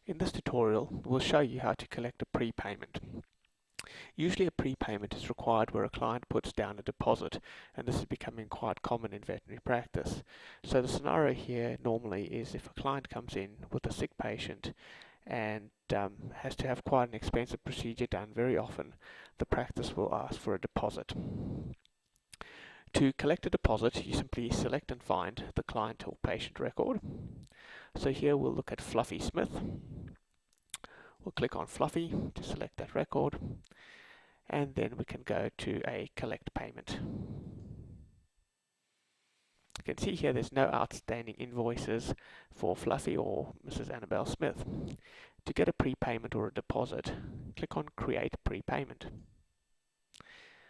In this tutorial, we'll show you how to collect a prepayment. Usually a prepayment is required where a client puts down a deposit, and this is becoming quite common in veterinary practice. So the scenario here normally is if a client comes in with a sick patient and has to have quite an expensive procedure done very often, the practice will ask for a deposit. To collect a deposit, you simply select and find the client or patient record. So here we'll look at Fluffy Smith. We'll click on Fluffy to select that record, and then we can go to a collect payment. You can see here there's no outstanding invoices for Fluffy or Mrs. Annabelle Smith. To get a prepayment or a deposit, click on Create Prepayment.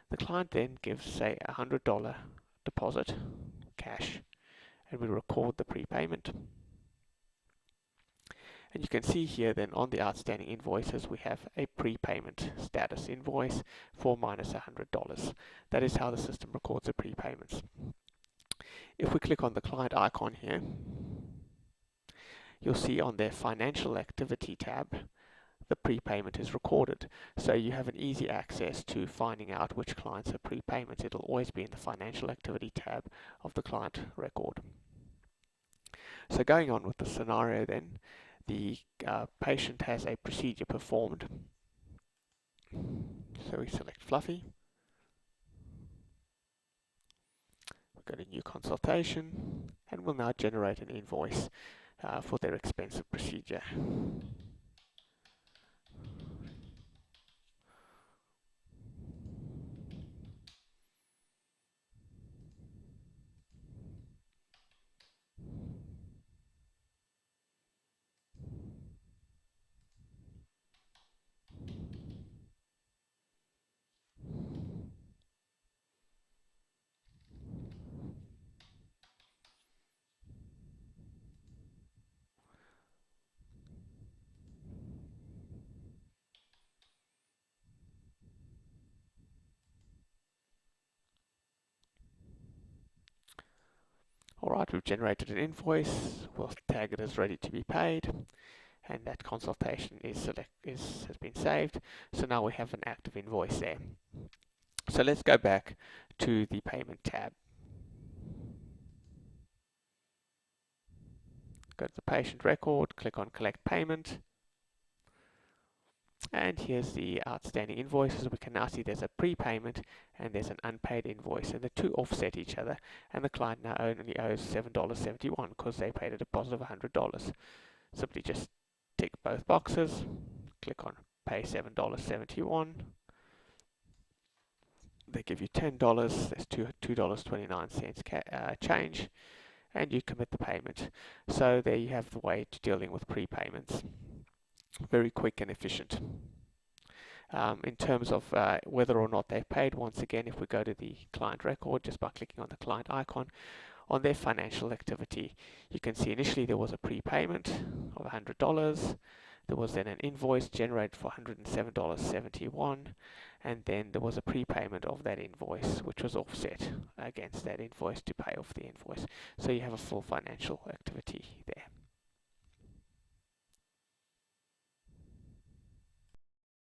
The client then gives, say, a $100 deposit, cash, and we record the prepayment. And you can see here then on the outstanding invoices we have a prepayment status invoice for minus $100. That is how the system records the prepayments. If we click on the client icon here, you'll see on their financial activity tab the prepayment is recorded. So you have an easy access to finding out which clients are prepayments. It'll always be in the financial activity tab of the client record. So going on with the scenario then, the patient has a procedure performed. So we select Fluffy. We'll go to New Consultation, and we'll now generate an invoice for their expensive procedure. Alright, we've generated an invoice. We'll tag it as ready to be paid, and that consultation has been saved. So now we have an active invoice there. So let's go back to the payment tab. Go to the patient record, click on collect payment, and here's the outstanding invoices. We can now see there's a prepayment and there's an unpaid invoice, and the two offset each other, and the client now only owes $7.71 because they paid a deposit of $100. Simply just tick both boxes, click on pay $7.71. They give you $10, there's $2.29 change, and you commit the payment. So there you have the way to dealing with prepayments. Very quick and efficient. In terms of whether or not they've paid, once again, if we go to the client record just by clicking on the client icon, on their financial activity, you can see initially there was a prepayment of $100. There was then an invoice generated for $107.71, and then there was a prepayment of that invoice which was offset against that invoice to pay off the invoice. So you have a full financial activity there.